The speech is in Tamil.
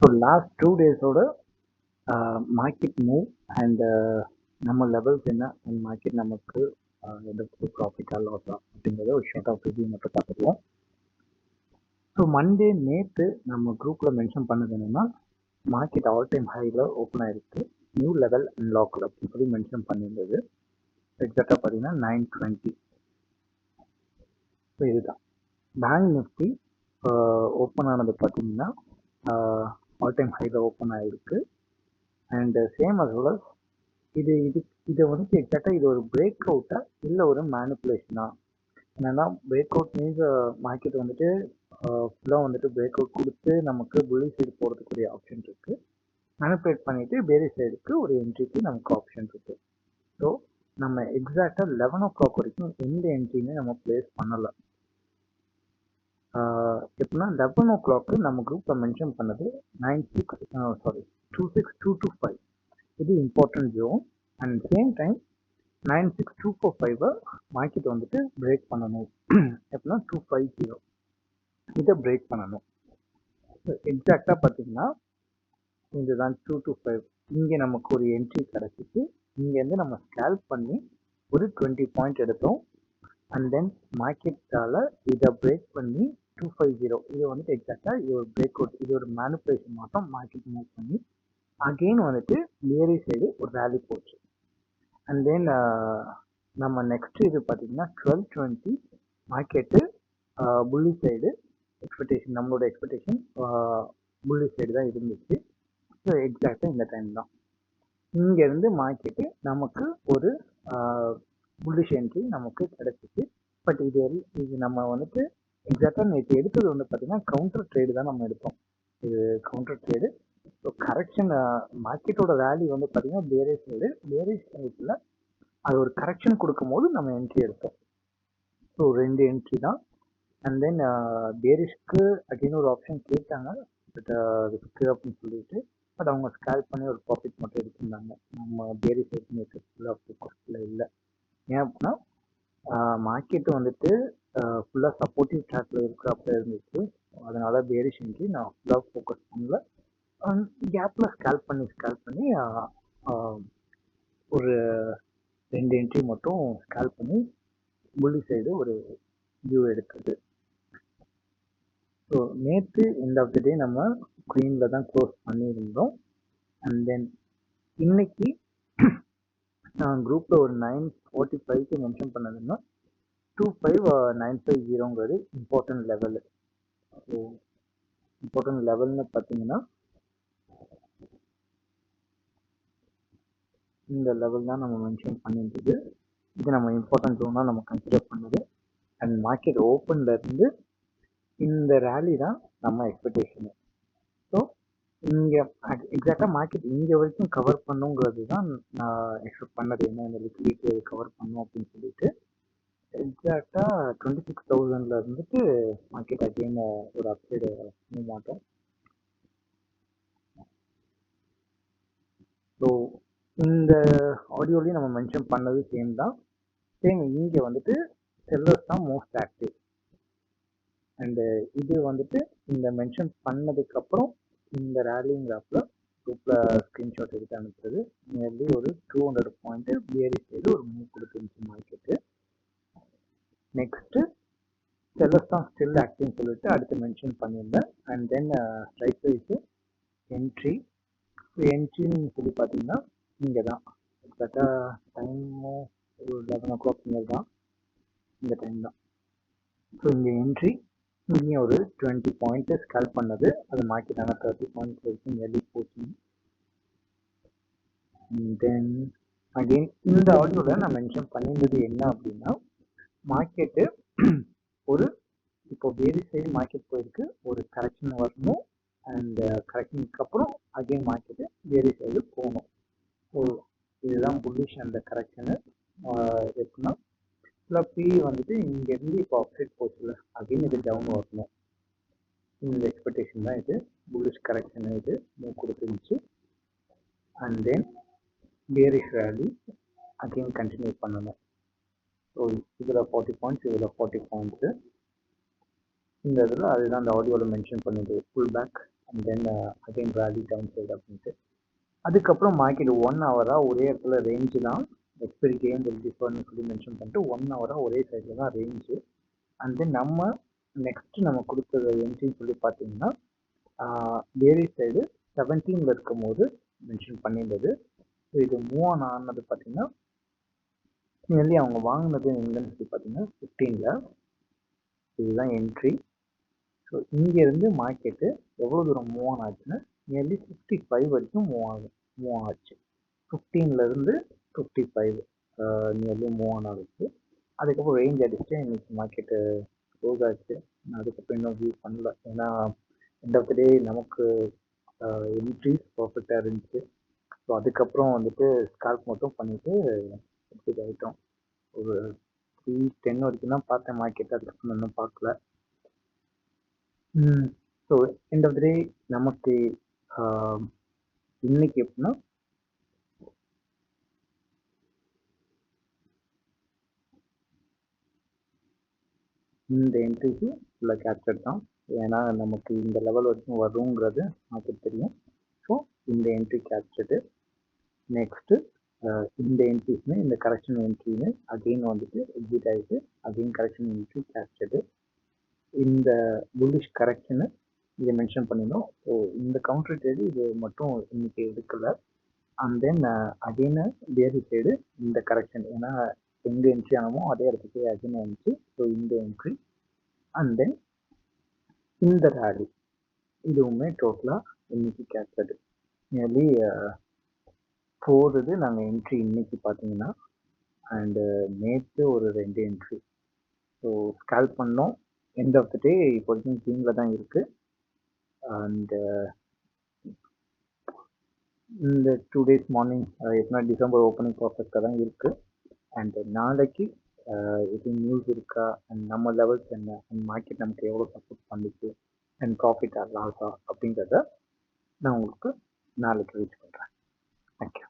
ஸோ லாஸ்ட் 2 டேஸோட மார்க்கெட் மூவ் அண்ட் நம்ம லெவல்ஸ் என்ன அண்ட் மார்க்கெட் நமக்கு எதுக்கு ப்ராஃபிட்டா லாஸா அப்படிங்கிறத ஒரு ஷார்ட் ஆஃப் ரிவ்யூ மட்டும் பார்த்துருவோம். ஸோ மண்டே நேற்று நம்ம குரூப்பில் மென்ஷன் பண்ணது என்னென்னா மார்க்கெட் ஆல் டைம் ஹையில் ஓப்பன் ஆகிருக்கு, நியூ லெவல் அன்லாக் அப்படின்னு சொல்லி மென்ஷன் பண்ணியிருந்தது. எக்ஸாக்டாக பார்த்தீங்கன்னா 9:20. ஸோ இதுதான் பேங்க் நிஃப்டி ஓப்பன் ஆனது பார்த்தீங்கன்னா ஆல் டைம் ஹையில் ஓப்பன் ஆகிருக்கு. அண்ட் சேம் அஸ் வெல் இது இது இதை வந்துட்டு எக்ஸாக்டாக இது ஒரு பிரேக் அவுட்டா இல்லை ஒரு மேனிப்புலேஷனா? என்னன்னா பிரேக் அவுட் மீன்ஸ் மார்க்கெட் வந்துட்டு ஃபுல்லாக வந்துட்டு பிரேக் அவுட் கொடுத்து நமக்கு புல்லி சைடு போகிறதுக்குரிய ஆப்ஷன் இருக்கு. மேனிப்புலேட் பண்ணிட்டு பேரி சைடுக்கு ஒரு என்ட்ரிக்கு நமக்கு ஆப்ஷன் இருக்கு. ஸோ நம்ம எக்ஸாக்டாக 11 o'clock வரைக்கும் எந்த என்ட்ரியுமே நம்ம பிளேஸ் பண்ணலை. எப்படின்னா 11 o'clock நம்ம குரூப்பில் மென்ஷன் பண்ணது 26225 இது important zone. And same time 96245 market வந்துட்டு பிரேக் பண்ணணும். எப்படின்னா 250 இதை பிரேக் பண்ணணும். எக்ஸாக்டாக பார்த்தீங்கன்னா இதுதான் 225. இங்கே நமக்கு ஒரு என்ட்ரி கிடச்சிச்சு. இங்கேருந்து நம்ம ஸ்கேல்ப் பண்ணி ஒரு 20 பாயிண்ட் எடுத்தோம். அண்ட் தென் மார்க்கெட்டால் இதை பிரேக் பண்ணி 250 இது வந்துட்டு எக்ஸாக்டாக இது ஒரு பிரேக் அவுட், இது ஒரு மேனிப்புலேஷன் மட்டும் மார்க்கெட் மூவ் பண்ணி அகெயின் வந்துட்டு லேரி சைடு ஒரு ரேலி போச்சு. அண்ட் தென் நம்ம நெக்ஸ்ட் இது பார்த்தீங்கன்னா 12:20 மார்க்கெட்டு புள்ளி சைடு எக்ஸ்பெக்டேஷன், நம்மளோட எக்ஸ்பெக்டேஷன் புள்ளி சைடு தான் இருந்துச்சு. ஸோ எக்ஸாக்டாக இந்த டைம் தான் இங்கேருந்து மார்க்கெட்டு நமக்கு ஒரு புல்லிஷ் என்ட்ரி நமக்கு கிடைச்சிச்சு. பட் இது நம்ம வந்துட்டு எக்ஸாக்டாக நேற்று எடுத்தது வந்து பார்த்தீங்கன்னா கவுண்டர் ட்ரேடு தான் நம்ம எடுத்தோம். இது கவுண்டர் ட்ரேடு. ஸோ கரெக்ஷன் மார்க்கெட்டோட வேல்யூ வந்து பார்த்தீங்கன்னா பேரிஷ் சைடில் அது ஒரு கரெக்ஷன் கொடுக்கும் போது நம்ம என்ட்ரி எடுத்தோம். ஸோ 2 என்ட்ரி தான். அண்ட் தென் பேரிஷ்க்கு அகைன் ஒரு ஆப்ஷன் கேட்டாங்க, பட் ரிஸ்க் அப்படின்னு சொல்லிட்டு, பட் அவங்க ஸ்கேல் பண்ணி ஒரு ப்ராஃபிட் மட்டும் எடுத்திருந்தாங்க. நம்ம பேரிஷ் ஃபுல்லாக இல்லை. ஏன் அப்படின்னா மார்க்கெட்டு வந்துட்டு ஃபுல்லாக சப்போர்ட்டிவ் ட்ராக்ல இருக்கிறப்ப இருந்துச்சு. அதனால பேரிஷ் என்ட்ரி நான் ஃபுல்லாக ஃபோக்கஸ் பண்ணல. கேப்பில் ஸ்கேல் பண்ணி ஒரு 2 என்ட்ரி மட்டும் ஸ்கேல் பண்ணி புள்ளி சைடு ஒரு வியூ எடுக்குது. ஸோ நேற்று எண்ட் ஆஃப் த டே நம்ம க்ரீனில் தான் க்ளோஸ் பண்ணியிருந்தோம். அண்ட் தென் இன்னைக்கு நான் குரூப்பில் ஒரு 9:45 மென்ஷன் பண்ணதுன்னா 25950ங்கிறது இம்பார்ட்டன்ட் லெவலு. ஸோ இம்பார்ட்டன்ட் லெவல்னு பார்த்தீங்கன்னா இந்த லெவல் தான் நம்ம மென்ஷன் பண்ணியிருந்தது. இது நம்ம இம்பார்ட்டன்ட் ஜோனாக நம்ம கன்சிடர் பண்ணது. அண்ட் மார்க்கெட் ஓப்பன்ல இருந்து இந்த ரேலி தான் நம்ம எக்ஸ்பெக்டேஷனு. ஸோ இங்கே எக்ஸாக்டாக மார்க்கெட் இங்கே வரைக்கும் கவர் பண்ணுங்கிறது தான் நான் எக்ஸ்பெக்ட் பண்ணது. என்ன இந்த லிக்விடிட்டி கவர் பண்ணும் அப்படின்னு சொல்லிட்டு எக்ஸாக்டாக 26,000ல இருந்துட்டு மார்க்கெட் அகைன் ஒரு அப்சைடு மூவ் மாட்டோம். ஸோ இந்த ஆடியோலையும் நம்ம மென்ஷன் பண்ணது சேம் தான். சேம் இங்கே வந்துட்டு செல்லர்ஸ் தான் மோஸ்ட் ஆக்டிவ். அண்டு இது வந்துட்டு இந்த மென்ஷன் பண்ணதுக்கப்புறம் இந்த ரேலிங்கிறப்ப குரூப்பில் ஸ்க்ரீன்ஷாட் எடுத்து அனுப்புறது நியர்லி ஒரு 200 பாயிண்ட் பியரி சைடு ஒரு மூவ் கொடுத்துருந்துச்சு மார்க்கெட்டு. நெக்ஸ்ட்டு செல்லர்ஸ் தான் ஸ்டில் ஆக்டிவ்னு சொல்லிட்டு அடுத்து மென்ஷன் பண்ணியிருந்தேன். அண்ட் தென் ஸ்ட்ரைக் ப்ரைஸு என்ட்ரின்னு சொல்லி பார்த்தீங்கன்னா இங்கே தான் எக்ஸாக்டாக டைமும் ஒரு 11 o'clock தான் இந்த டைம் தான். ஸோ இங்கே என்ட்ரி இங்கேயும் ஒரு 20 பாயிண்ட் ஸ்கேல் பண்ணது, அது மார்க்கெட்டான 30 பாயிண்ட் வரைக்கும் நியர்லி போச்சு. தென் அகெயின் இந்த ஆடியோவில் நான் மென்ஷன் பண்ணியிருந்தது என்ன அப்படின்னா மார்க்கெட்டு ஒரு இப்போ வேறு சைடு மார்க்கெட் போயிருக்கு, ஒரு கரெக்ஷன் வரணும். அண்ட் கரெக்ஷனுக்கு அப்புறம் அகெயின் மார்க்கெட்டு வேறு சைடு போகணும். ஸோ இதுதான் புல்லிஷ் அந்த கரெக்ஷனு எப்படின்னா பி வந்துட்டு இங்கேருந்து இப்போ அப்சைட் போச்சுல அகெயின் இது டவுன் வரணும். இந்த எக்ஸ்பெக்டேஷன் தான் இது புல்லிஷ் கரெக்ஷன் இது மூவ் கொடுத்துருந்துச்சு. And then bearish rally again continue பண்ணணும். ஸோ இதில் 40 பாயிண்ட்ஸ், இதில் 40 பாயிண்ட்ஸு. இந்த இதில் அதுதான் அந்த ஆடியோவில் மென்ஷன் பண்ணுது pull back and then again rally down side அப்படின்ட்டு. அதுக்கப்புறம் மார்க்கெட் 1 ஹவராக ஒரே இடத்துல ரேஞ்சு தான், எக்ஸ்பெரி கேம் டிஃபர்னு சொல்லி மென்ஷன் பண்ணிட்டு 1 ஹவராக ஒரே சைடில் தான் ரேஞ்சு. அண்ட் தென் நம்ம நெக்ஸ்ட் நம்ம கொடுத்தது என்ட்ரின்னு சொல்லி பார்த்தீங்கன்னா வேரி சைடு 17ல் இருக்கும் போது மென்ஷன் பண்ணியிருந்தது. ஸோ இது மூவ் ஆன் ஆனது பார்த்தீங்கன்னா நியர்லி அவங்க வாங்கினது எங்கன்னு சொல்லி பார்த்தீங்கன்னா 15ல். இதுதான் என்ட்ரி. ஸோ இங்கேருந்து மார்க்கெட்டு எவ்வளோ தூரம் மூவ் ஆன் ஆச்சுன்னா நியர்லி 55 வரைக்கும் மூவ் ஆச்சு. 15லேருந்து 55 நியர்லி மூவ் ஆன் ஆகுது. அதுக்கப்புறம் ரேஞ்ச் அடிச்சுட்டு இன்னைக்கு மார்க்கெட்டு க்ளோஸ் ஆச்சு. அதுக்கப்புறம் இன்னும் வியூ பண்ணல, ஏன்னா எண்ட் ஆஃப் த டே நமக்கு என்ட்ரிஸ் பர்ஃபெக்டாக இருந்துச்சு. ஸோ அதுக்கப்புறம் வந்துட்டு ஸ்கால்ப் மட்டும் பண்ணிவிட்டு எக்ஸிட் ஆகிட்டோம். ஒரு 3:10 வரைக்கும் தான் பார்த்தேன் மார்க்கெட், அதுக்கப்புறம் இன்னும் பார்க்கல. ஸோ எண்ட் ஆஃப் த டே நமக்கு இன்னைக்கு எப்படின்னா இந்த என்ட்ரிக்கு ஃபுல்லாக கேப்சர் தான், ஏன்னா நமக்கு இந்த லெவல் வரைக்கும் வருங்கிறது நமக்கு தெரியும். ஸோ இந்த என்ட்ரி கேப்சர்டு. நெக்ஸ்ட்டு இந்த என்ட்ரிஸ்மே இந்த கரெக்ஷன் என்ட்ரின்னு அகெயின் வந்துட்டு எக்ஸிட் ஆகிட்டு அகெயின் கரெக்ஷன் என்ட்ரி கேப்சர்டு. இந்த புல்லிஷ் கரெக்ஷனு இதை மென்ஷன் பண்ணியிருந்தோம். ஸோ இந்த கவுண்டர் ட்ரேடு இது மட்டும் இன்னைக்கு எடுக்கலை. And then again Peri side இந்த கரெக்ஷன், ஏன்னா எங்கே என்ட்ரி ஆனமோ அதே இடத்துக்கு அகெயின் வந்துச்சு. ஸோ இந்த என்ட்ரி அண்ட் தென் இந்த ரேலி இதுவுமே டோட்டலாக இன்னைக்கு கேப்சர்டு. நியர்லி 4 இது நாங்கள் என்ட்ரி இன்னைக்கு பார்த்தீங்கன்னா, அண்டு நேற்று ஒரு 2 என்ட்ரி. ஸோ ஸ்கால்ப் பண்ணோம். எண்ட் ஆஃப் த டே இப்போ வரைக்கும் டீமில் தான் இருக்குது. அண்டு இந்த 2 days மார்னிங் எப்படின்னா டிசம்பர் ஓப்பனிங் பர்ஃபெக்டாக தான் இருக்குது. அண்ட் நாளைக்கு எது நியூஸ் இருக்கா, அண்ட் நம்ம லெவல்ஸ் என்ன, அண்ட் மார்க்கெட் நமக்கு எவ்வளோ சப்போர்ட் பண்ணிச்சு, அண்ட் ப்ராஃபிட்டா லாஸா அப்படிங்கிறத நான் உங்களுக்கு நாளைக்கு ரீச் பண்ணுறேன். தேங்க்யூ.